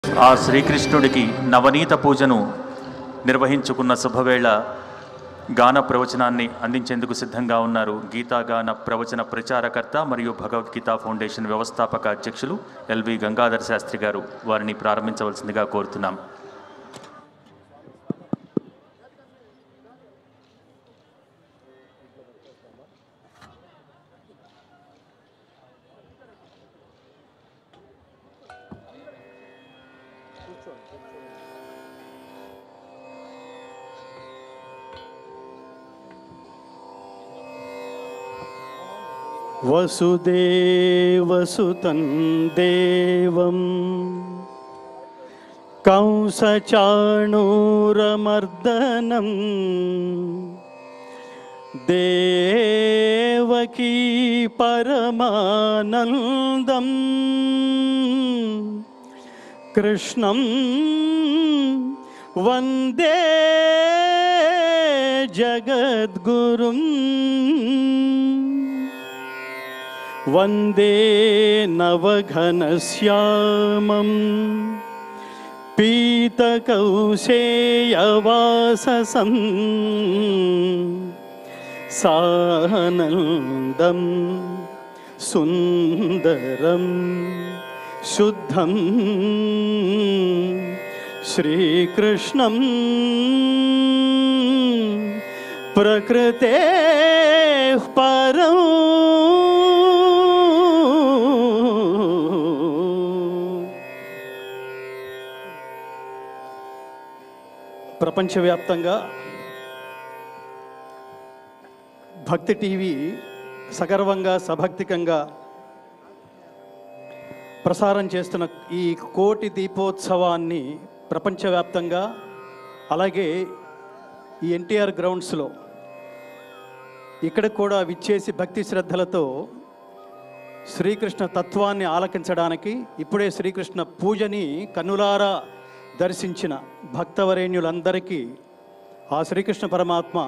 ఆ శ్రీకృష్ణుడికి నవనీత పూజను నిర్వహించుకున్న శుభవేళ గాన ప్రవచనాన్ని అందించేందుకు సిద్ధంగా ఉన్నారు గీతాగాన ప్రవచన ప్రచారకర్త మరియు భగవద్గీత ఫౌండేషన్ వ్యవస్థాపక అధ్యక్షులు ఎల్వి గంగాధర్ శాస్త్రి గారు. వారిని ప్రారంభించవలసిందిగా కోరుతున్నాం. వసుదేవసుతం దేవం కంసచాణూరమర్దనం దేవకీ పరమానందం కృష్ణం వందే జగద్గురుం వందే నవఘనశ్యామం పీతకౌశేయవాససం సానందం సుందరం శుద్ధం శ్రీకృష్ణం ప్రకృతే పరం ప్రపంచవ్యాప్తంగా భక్తి టీవీ సగర్వంగా సభక్తికంగా ప్రసారం చేస్తున్న ఈ కోటి దీపోత్సవాన్ని ప్రపంచవ్యాప్తంగా అలాగే ఈ ఎన్టీఆర్ గ్రౌండ్స్లో ఇక్కడ కూడా విచ్చేసి భక్తి శ్రద్ధలతో శ్రీకృష్ణ తత్వాన్ని ఆలకించడానికి ఇప్పుడే శ్రీకృష్ణ పూజని కన్నులారా దర్శించిన భక్తవరేణ్యులందరికీ ఆ శ్రీకృష్ణ పరమాత్మ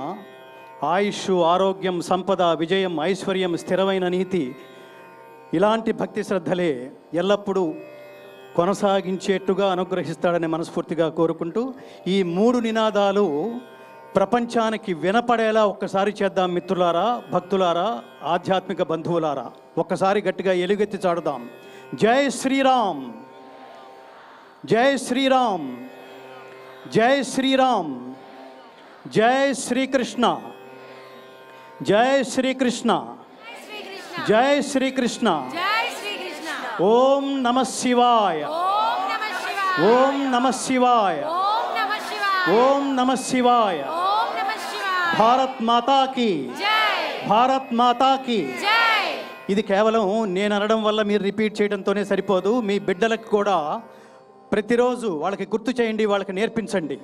ఆయుష్, ఆరోగ్యం, సంపద, విజయం, ఐశ్వర్యం, స్థిరమైన నీతి ఇలాంటి భక్తి శ్రద్ధలే ఎల్లప్పుడూ కొనసాగించేట్టుగా అనుగ్రహిస్తాడని మనస్ఫూర్తిగా కోరుకుంటూ ఈ మూడు నినాదాలు ప్రపంచానికి వినపడేలా ఒక్కసారి చేద్దాం. మిత్రులారా, భక్తులారా, ఆధ్యాత్మిక బంధువులారా, ఒక్కసారి గట్టిగా ఎలుగెత్తి చాడుదాం. జై శ్రీరామ్, జై శ్రీరామ్, జై శ్రీరామ్, జై శ్రీకృష్ణ, జై శ్రీకృష్ణ, జై శ్రీకృష్ణ. ఓం నమః శివాయ, ఓం నమః శివాయ, ఓం నమః శివాయ. భారత్ మాతాకి, భారత్ మాతాకి. ఇది కేవలం నేను అనడం వల్ల మీరు రిపీట్ చేయడంతోనే సరిపోదు. మీ బిడ్డలకు కూడా ప్రతిరోజు వాళ్ళకి గుర్తు చేయండి, వాళ్ళకి నేర్పించండి.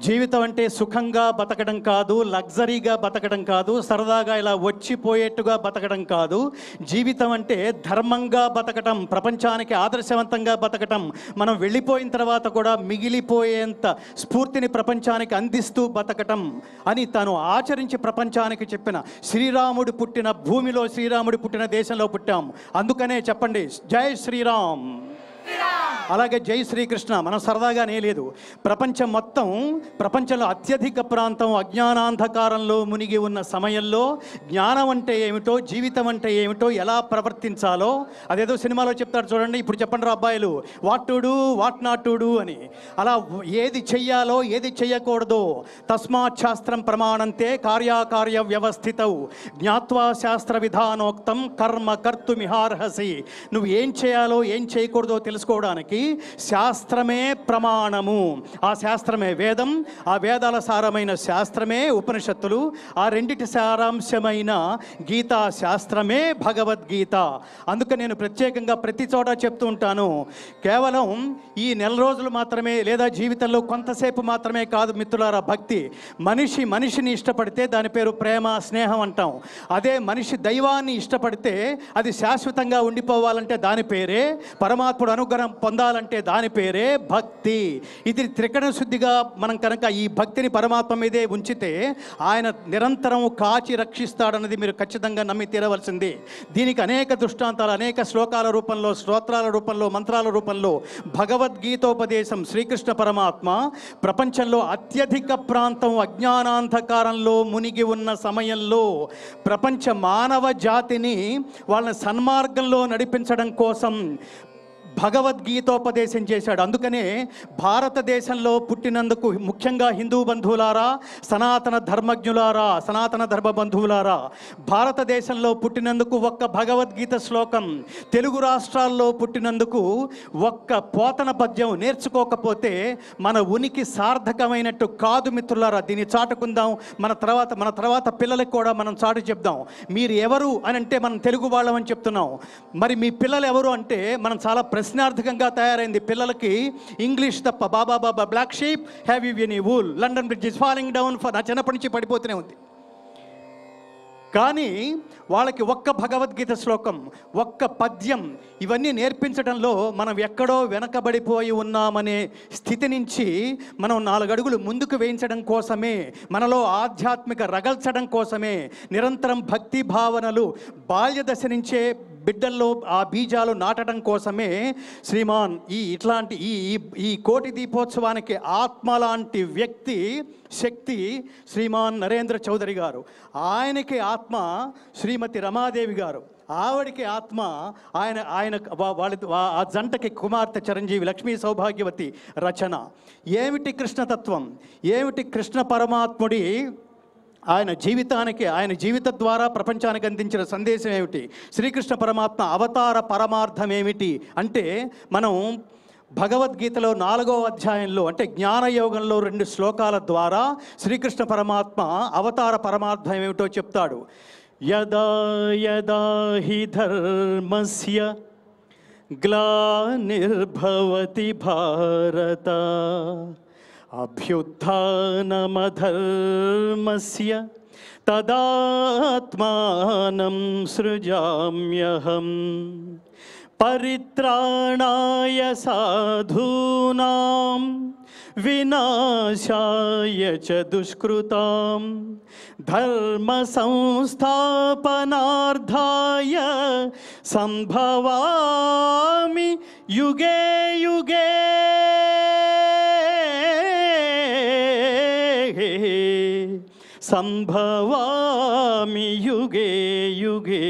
జీవితం అంటే సుఖంగా బతకడం కాదు, లగ్జరీగా బతకడం కాదు, సరదాగా ఇలా వచ్చిపోయేట్టుగా బతకడం కాదు. జీవితం అంటే ధర్మంగా బతకటం, ప్రపంచానికి ఆదర్శవంతంగా బతకటం, మనం వెళ్ళిపోయిన తర్వాత కూడా మిగిలిపోయేంత స్ఫూర్తిని ప్రపంచానికి అందిస్తూ బతకటం అని తాను ఆచరించి ప్రపంచానికి చెప్పిన శ్రీరాముడు పుట్టిన భూమిలో, శ్రీరాముడు పుట్టిన దేశంలో పుట్టాం. అందుకనే చెప్పండి జై శ్రీరామ్, అలాగే జై శ్రీకృష్ణ. మనం సరదాగానే లేదు. ప్రపంచం మొత్తం, ప్రపంచంలో అత్యధిక ప్రాంతం అజ్ఞానాంధకారంలో మునిగి ఉన్న సమయంలో జ్ఞానం అంటే ఏమిటో, జీవితం అంటే ఏమిటో, ఎలా ప్రవర్తించాలో అదేదో సినిమాలో చెప్తాడు చూడండి. ఇప్పుడు చెప్పండి రా అబ్బాయిలు, what to do, what not to do అని. అలా ఏది చెయ్యాలో, ఏది చెయ్యకూడదో తస్మాత్ శాస్త్రం ప్రమాణంతే కార్యాకార్య వ్యవస్థితౌ జ్ఞాత్వా శాస్త్ర విధానోక్తం కర్మ కర్తుమిహార్హసి. నువ్వు ఏం చేయాలో, ఏం చేయకూడదో తెలుసుకోవడానికి శాస్త్రమే ప్రమాణము. ఆ శాస్త్రమే వేదం, ఆ వేదాల సారమైన శాస్త్రమే ఉపనిషత్తులు, ఆ రెండిటి సారాంశమైన గీతా శాస్త్రమే భగవద్గీత. అందుకే నేను ప్రత్యేకంగా ప్రతి చోట చెప్తూ ఉంటాను, కేవలం ఈ నెల రోజులు మాత్రమే లేదా జీవితంలో కొంతసేపు మాత్రమే కాదు మిత్రులారా. భక్తి మనిషి మనిషిని ఇష్టపడితే దాని పేరు ప్రేమ, స్నేహం అంటాం. అదే మనిషి దైవాన్ని ఇష్టపడితే అది శాశ్వతంగా ఉండిపోవాలంటే దాని పేరే పరమాత్ముడు అనుగ్రహం పొందాలి చేయాలంటే దాని పేరే భక్తి. ఇది త్రికరణ శుద్ధిగా మనం కనుక ఈ భక్తిని పరమాత్మ మీదే ఉంచితే ఆయన నిరంతరం కాచి రక్షిస్తాడన్నది మీరు ఖచ్చితంగా నమ్మి తీరవలసింది. దీనికి అనేక దృష్టాంతాలు, అనేక శ్లోకాల రూపంలో, స్తోత్రాల రూపంలో, మంత్రాల రూపంలో భగవద్గీతోపదేశం శ్రీకృష్ణ పరమాత్మ ప్రపంచంలో అత్యధిక ప్రాంతం అజ్ఞానాంధకారంలో మునిగి ఉన్న సమయంలో ప్రపంచ మానవ జాతిని వాళ్ళని సన్మార్గంలో నడిపించడం కోసం భగవద్గీతోపదేశం చేశాడు. అందుకనే భారతదేశంలో పుట్టినందుకు ముఖ్యంగా హిందూ బంధువులారా, సనాతన ధర్మజ్ఞులారా, సనాతన ధర్మ బంధువులారా, భారతదేశంలో పుట్టినందుకు ఒక్క భగవద్గీత శ్లోకం, తెలుగు రాష్ట్రాల్లో పుట్టినందుకు ఒక్క పోతన పద్యం నేర్చుకోకపోతే మన ఉనికి సార్థకమైనట్టు కాదు మిత్రులారా. దీన్ని చాటుకుందాం. మన తర్వాత పిల్లలకు కూడా మనం చాటు చెప్దాం. మీరు ఎవరు అని అంటే మనం తెలుగు వాళ్ళమని చెప్తున్నాం. మరి మీ పిల్లలు ఎవరు అంటే మనం చాలా ప్రశ్నార్థకంగా తయారైంది. పిల్లలకి ఇంగ్లీష్ తప్ప baa baa black sheep have you any wool, London bridge is falling down నా చిన్నప్పటి నుంచి పడిపోతూనే ఉంది. కానీ వాళ్ళకి ఒక్క భగవద్గీత శ్లోకం, ఒక్క పద్యం, ఇవన్నీ నేర్పించడంలో మనం ఎక్కడో వెనకబడిపోయి ఉన్నామనే స్థితి నుంచి మనం 4 అడుగులు ముందుకు వేయించడం కోసమే, మనలో ఆధ్యాత్మిక రగల్చడం కోసమే, నిరంతరం భక్తి భావనలు బాల్య దశ నుంచే బిడ్డల్లో ఆ బీజాలు నాటడం కోసమే శ్రీమాన్ ఇట్లాంటి ఈ కోటి దీపోత్సవానికి ఆత్మ లాంటి వ్యక్తి, శక్తి శ్రీమాన్ నరేంద్ర చౌదరి గారు. ఆయనకి ఆత్మ శ్రీమతి రమాదేవి గారు. ఆవిడికి ఆత్మ ఆయన ఆ జంటకి కుమార్తె చిరంజీవి లక్ష్మీ సౌభాగ్యవతి రచన. ఏమిటి కృష్ణతత్వం, ఏమిటి కృష్ణ పరమాత్ముడి ఆయన జీవితానికి, ఆయన జీవితం ద్వారా ప్రపంచానికి అందించిన సందేశం ఏమిటి, శ్రీకృష్ణ పరమాత్మ అవతార పరమార్థం ఏమిటి అంటే మనం భగవద్గీతలో 4వ అధ్యాయంలో అంటే జ్ఞానయోగంలో 2 శ్లోకాల ద్వారా శ్రీకృష్ణ పరమాత్మ అవతార పరమార్థం ఏమిటో చెప్తాడు. యదా యదా హి ధర్మస్య గ్లానిర్భవతి భారత అభ్యుత్థానమధర్మస్య తదాత్మానం సృజామ్యహం పరిత్రాణాయ సాధూనాం వినాశాయ చ దుష్కృతాం ధర్మ సంస్థాపనార్థాయ సంభవామి యుగే యుగే సంభవామి యుగే యుగే.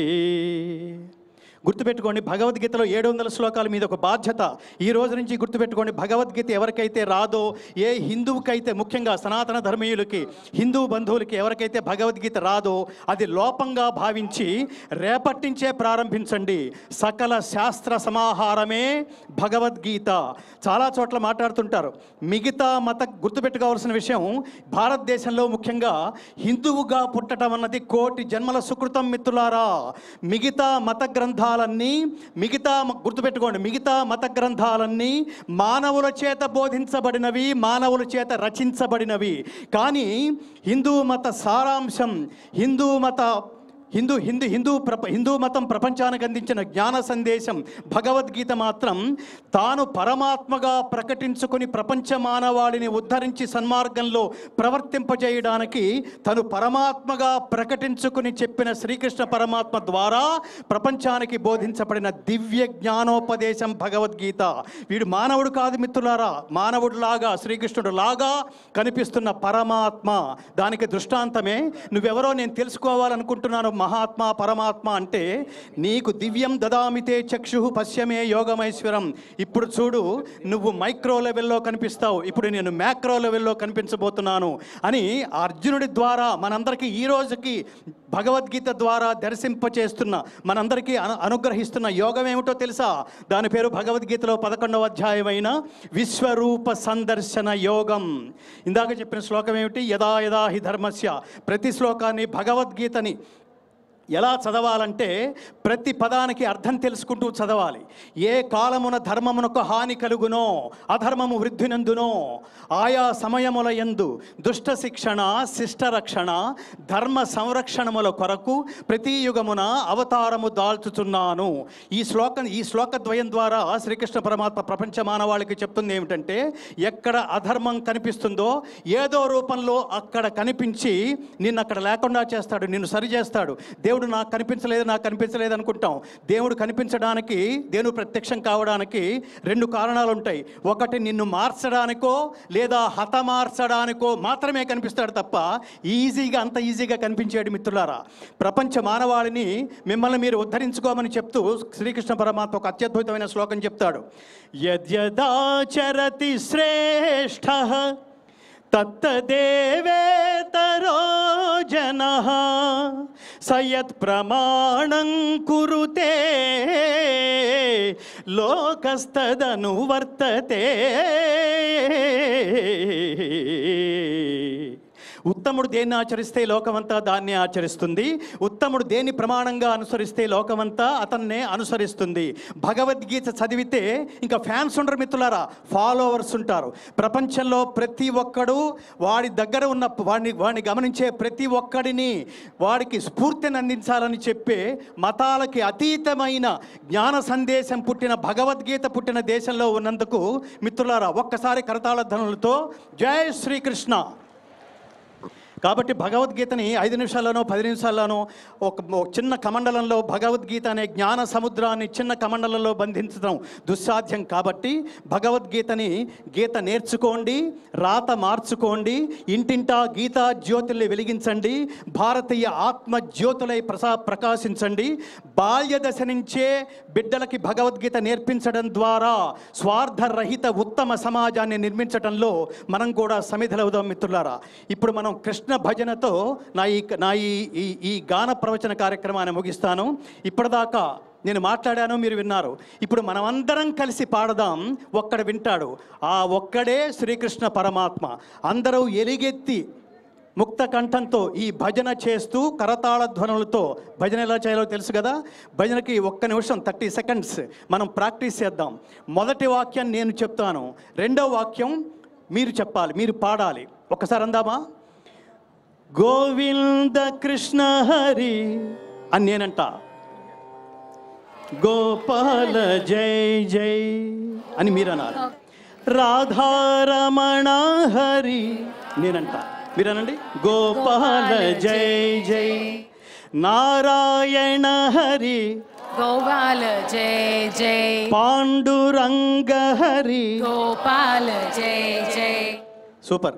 గుర్తుపెట్టుకోండి, భగవద్గీతలో 700 శ్లోకాల మీద ఒక బాధ్యత ఈ రోజు నుంచి గుర్తుపెట్టుకోండి. భగవద్గీత ఎవరికైతే రాదో, ఏ హిందువుకైతే, ముఖ్యంగా సనాతన ధర్మీయులకి, హిందూ బంధువులకి ఎవరికైతే భగవద్గీత రాదో అది లోపంగా భావించి రేపటి నుంచే ప్రారంభించండి. సకల శాస్త్ర సమాహారమే భగవద్గీత. చాలా చోట్ల మాట్లాడుతుంటారు. మిగతా గుర్తుపెట్టుకోవాల్సిన విషయం, భారతదేశంలో ముఖ్యంగా హిందువుగా పుట్టడం అన్నది కోటి జన్మల సుకృతం మిత్రులారా. మిగతా మత గ్రంథాలన్నీ గుర్తుపెట్టుకోండి, మిగతా మత గ్రంథాలన్నీ మానవుల చేత బోధించబడినవి, మానవుల చేత రచించబడినవి. కానీ హిందూ మత సారాంశం, హిందూ మతం ప్రపంచానికి అందించిన జ్ఞాన సందేశం భగవద్గీత మాత్రం తాను పరమాత్మగా ప్రకటించుకొని ప్రపంచ మానవాళిని ఉద్ధరించి సన్మార్గంలో ప్రవర్తింపజేయడానికి తను పరమాత్మగా ప్రకటించుకుని చెప్పిన శ్రీకృష్ణ పరమాత్మ ద్వారా ప్రపంచానికి బోధించబడిన దివ్య జ్ఞానోపదేశం భగవద్గీత. వీడు మానవుడు కాదు మిత్రులారా, మానవుడిలాగా శ్రీకృష్ణుడు లాగా కనిపిస్తున్న పరమాత్మ. దానికి దృష్టాంతమే, నువ్వెవరో నేను తెలుసుకోవాలనుకుంటున్నాను మహాత్మ పరమాత్మ అంటే, నీకు దివ్యం దదామితే చక్షు పశ్యమే యోగమైశ్వరం. ఇప్పుడు చూడు, నువ్వు మైక్రో లెవెల్లో కనిపిస్తావు, ఇప్పుడు నేను మ్యాక్రో లెవెల్లో కనిపించబోతున్నాను అని అర్జునుడి ద్వారా మనందరికీ ఈ రోజుకి భగవద్గీత ద్వారా దర్శింపచేస్తున్న, మనందరికీ అనుగ్రహిస్తున్న యోగం ఏమిటో తెలుసా? దాని పేరు భగవద్గీతలో 11వ అధ్యాయమైన విశ్వరూప సందర్శన యోగం. ఇందాక చెప్పిన శ్లోకం ఏమిటి? యదా యదా హి ధర్మస్య. ప్రతి శ్లోకాన్ని, భగవద్గీతని ఎలా చదవాలంటే ప్రతి పదానికి అర్థం తెలుసుకుంటూ చదవాలి. ఏ కాలమున ధర్మమునకు హాని కలుగునో అధర్మము వృద్ధినందునో ఆయా సమయముల యందు దుష్ట శిక్షణ శిష్ట రక్షణ ధర్మ సంరక్షణముల కొరకు ప్రతి యుగమున అవతారము దాల్చుచున్నాను. ఈ శ్లోకద్వయం ద్వారా శ్రీకృష్ణ పరమాత్మ ప్రపంచ మానవాళికి చెప్తుంది ఏమిటంటే, ఎక్కడ అధర్మం కనిపిస్తుందో ఏదో రూపంలో అక్కడ కనిపించి నిన్ను అక్కడ లేకుండా చేస్తాడు, నిన్ను సరి చేస్తాడు. దేవుడు నాకు కనిపించలేదు అనుకుంటాం. దేవుడు కనిపించడానికి, దేవుడు ప్రత్యక్షం కావడానికి రెండు కారణాలు ఉంటాయి. ఒకటి, నిన్ను మార్చడానికో లేదా హతమార్చడానికో మాత్రమే కనిపిస్తాడు తప్ప అంత ఈజీగా కనిపించాడు. మిత్రులారా, ప్రపంచ మానవాళిని మిమ్మల్ని మీరు ఉద్ధరించుకోమని చెప్తూ శ్రీకృష్ణ పరమాత్మ ఒక అత్యద్భుతమైన శ్లోకం చెప్తాడు. యద్యదాచరతి శ్రేష్ఠః తత్తదేవేతరో జనః సయత్ ప్రమాణం కురుతే లోకస్తదను వర్తతే. ఉత్తముడు దేన్ని ఆచరిస్తే లోకమంతా దాన్ని ఆచరిస్తుంది. ఉత్తముడు దేన్ని ప్రమాణంగా అనుసరిస్తే లోకమంతా అతన్నే అనుసరిస్తుంది. భగవద్గీత చదివితే ఇంకా ఫ్యాన్స్ ఉండరు మిత్రులారా, ఫాలోవర్స్ ఉంటారు. ప్రపంచంలో ప్రతి ఒక్కడు వాడి దగ్గర ఉన్న వాడిని గమనించే ప్రతి ఒక్కడిని వాడికి స్ఫూర్తిని అందించాలని చెప్పే మతాలకి అతీతమైన జ్ఞాన సందేశం పుట్టిన భగవద్గీత పుట్టిన దేశంలో ఉన్నందుకు మిత్రులారా ఒక్కసారి కరతాళ ధ్వనులతో జై శ్రీకృష్ణ. కాబట్టి భగవద్గీతని 5 నిమిషాల్లోనో 10 నిమిషాల్లోనో ఒక చిన్న కమండలంలో భగవద్గీత అనే జ్ఞాన సముద్రాన్ని చిన్న కమండలంలో బంధించడం దుస్సాధ్యం. కాబట్టి భగవద్గీత నేర్చుకోండి, రాత మార్చుకోండి, ఇంటింటా గీతా జ్యోతుల్ని వెలిగించండి, భారతీయ ఆత్మ జ్యోతులై ప్రకాశించండి. బాల్య దశ నుంచే బిడ్డలకి భగవద్గీత నేర్పించడం ద్వారా స్వార్థరహిత ఉత్తమ సమాజాన్ని నిర్మించడంలో మనం కూడా సమిధలవుదాం మిత్రులారా. ఇప్పుడు మనం కృష్ణ భజనతో నా ఈ గాన ప్రవచన కార్యక్రమాన్ని ముగిస్తాను. ఇప్పటిదాకా నేను మాట్లాడాను, మీరు విన్నారు. ఇప్పుడు మనమందరం కలిసి పాడదాం. ఒక్కడు వింటాడు, ఆ ఒక్కడే శ్రీకృష్ణ పరమాత్మ. అందరూ ఎలిగెత్తి ముక్త కంఠంతో ఈ భజన చేస్తూ కరతాళ ధ్వనులతో భజన ఎలా చేయాలో తెలుసు కదా. భజనకి 1 నిమిషం 30 సెకండ్స్ మనం ప్రాక్టీస్ చేద్దాం. మొదటి వాక్యం నేను చెప్తాను, రెండో వాక్యం మీరు చెప్పాలి, మీరు పాడాలి. ఒకసారి అందామా? గోవింద కృష్ణ హరి అని నేనంట, గోపాల జై జై అని మీరు అన్నారు. రాధారమణ హరి నేనంట, మీరనండి గోపాల జై జై. నారాయణ హరి గోపాల జై జై. పాండురంగ హరి గోపాల జై జై. సూపర్.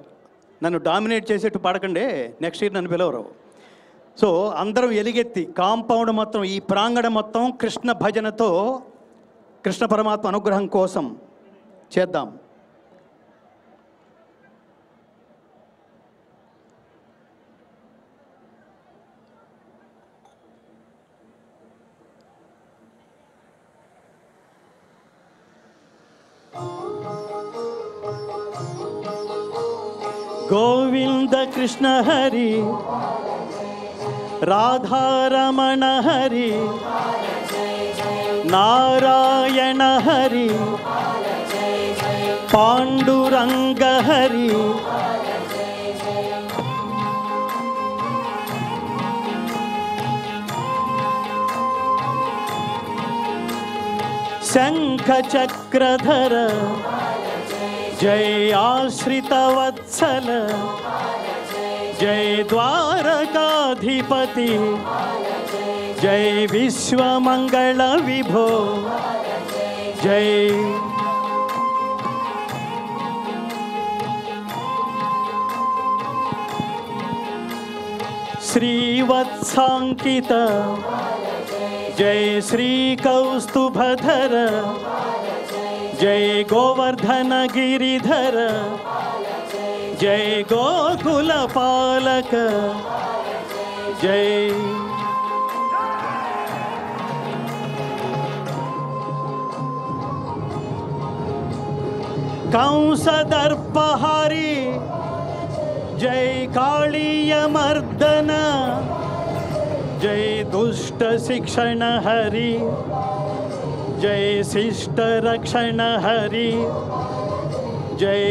నన్ను డామినేట్ చేసేట్టు పాడకండి, నెక్స్ట్ ఇయర్ నన్ను పిలవరు. సో అందరం ఎలిగెత్తి కాంపౌండ్ మొత్తం, ఈ ప్రాంగణం మొత్తం కృష్ణ భజనతో కృష్ణ పరమాత్మ అనుగ్రహం కోసం చేద్దాం. గోవింద కృష్ణ హరి రాధారమణ హరి నారాయణ హరి పాండురంగ హరి శంఖ చక్రధర జై ఆశ్రిత వత్సల జై ద్వారకాధిపతి జై విశ్వమంగళ విభో జై. శ్రీవత్సాంకిత జై శ్రీకౌస్తుభధర జై గోవర్ధన గిరిధర జై గోకుల పాలక జై. కంసదర్పహారి జై కాళీయ మర్దన जय दुष्ट शिक्षण हरि, जय शिष्ट रक्षण हरि, जय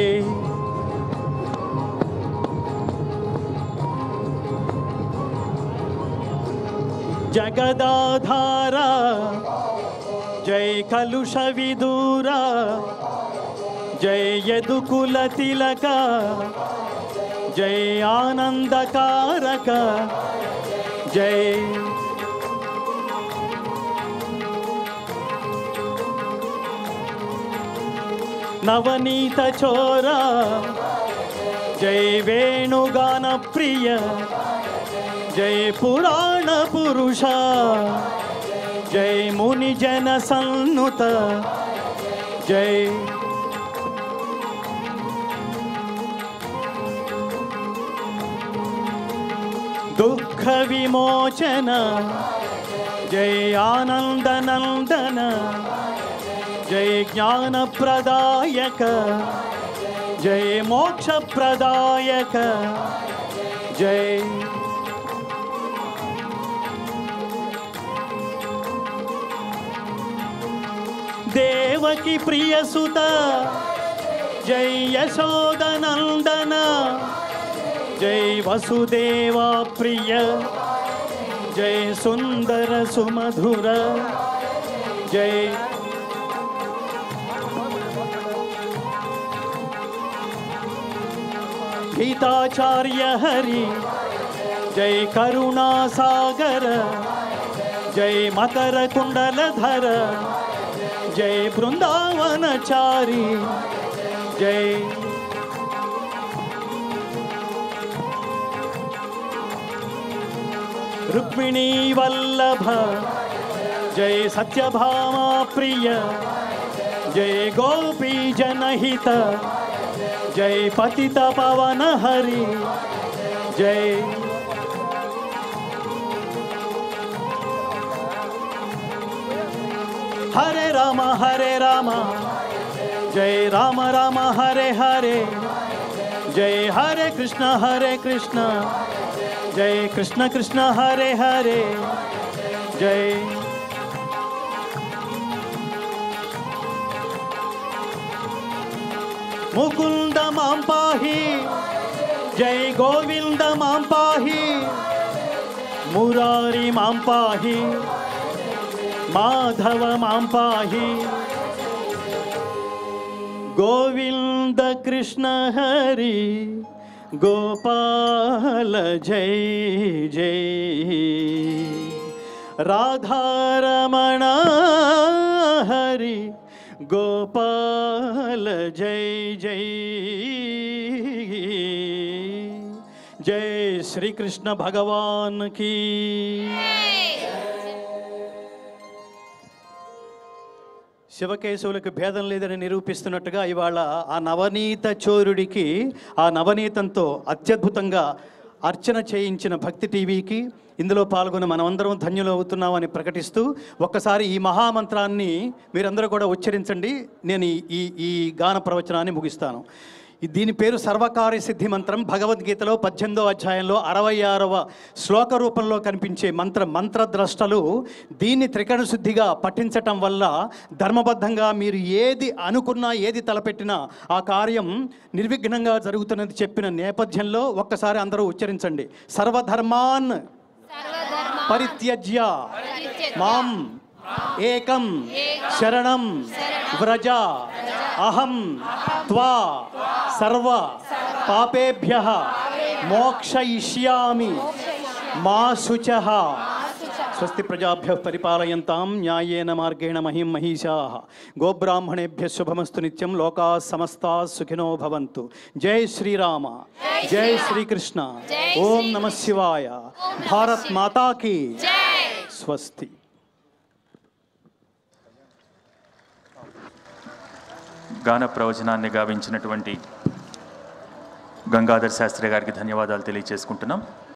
जगदाधारा, जय कलुष विदूरा, जय यदुकुल तिलक, जय आनंदकारक, जय नवनीत चोरा, जय वेणुगान प्रिय, जय पुराण पुरुष, जय मुनि जन सन्नुत, जय दुख विमोचन, जय आनंद नंदन, जय ज्ञान प्रदायक, जय मोक्ष प्रदायक, जय देवकी प्रिय सुत, जय यशोदनंदन, जय वसुदेवा प्रिय, जय सुंदर सुमधुर, जय गीताचार्य हरि, जय करुणा सागर, जय मकर कुंडलधर, जय वृंदावनचारी, जय रुक्मिणी वल्लभ, जय सत्यभामा प्रिय, जय गोपी जनहित, जय पतित पावन हरि, जय हरे राम, जय राम राम हरे हरे, जय हरे कृष्ण, जय कृष्ण कृष्ण हरे हरे, जय मुकुंद मां पाहि, जय गोविंद मां पाहि, मुरारी मां पाहि, माधव मां पाहि, गोविंद कृष्ण हरि गोपाल जय जय, राधा रमण हरि गोपाल जय जय, जय श्री कृष्ण भगवान की। శివకేశవులకు భేదం లేదని నిరూపిస్తున్నట్టుగా ఇవాళ ఆ నవనీత చోరుడికి ఆ నవనీతంతో అత్యద్భుతంగా అర్చన చేయించిన భక్తి టీవీకి ఇందులో పాల్గొన్న మనమందరం ధన్యులు అవుతున్నామని ప్రకటిస్తూ ఒక్కసారి ఈ మహామంత్రాన్ని మీరందరూ కూడా ఉచ్చరించండి. నేను ఈ గాన ప్రవచనాన్ని ముగిస్తాను. దీని పేరు సర్వకార్య సిద్ధి మంత్రం. భగవద్గీతలో 18వ అధ్యాయంలో 66వ శ్లోక రూపంలో కనిపించే మంత్రద్రష్టలు దీన్ని త్రికరణ శుద్ధిగా పఠించటం వల్ల ధర్మబద్ధంగా మీరు ఏది అనుకున్నా ఏది తలపెట్టినా ఆ కార్యం నిర్విఘ్నంగా జరుగుతున్నది చెప్పిన నేపథ్యంలో ఒక్కసారి అందరూ ఉచ్చరించండి. సర్వధర్మాన్ పరిత్యజ్య మాం ఏకం శరణం వ్రజ అహం త్వా సర్వ పాపేభ్యః మోక్షయిష్యామి మా శుచః. స్వస్తి ప్రజాభ్యః పరిపాలయంతాం న్యాయేన మార్గేణ మహిం మహిషాః. గోబ్రాహ్మణేభ్యః శుభమస్తు నిత్యం. లోకాః సమస్తాః సుఖినో భవంతు. జై శ్రీరామ, జై శ్రీకృష్ణ. ఓం నమః శివాయ. భారత్ మాతా కీ స్వస్తి. గాన ప్రవచనాన్ని గావించినటువంటి గంగాధర్ శాస్త్రి గారికి ధన్యవాదాలు తెలియజేసుకుంటున్నాం.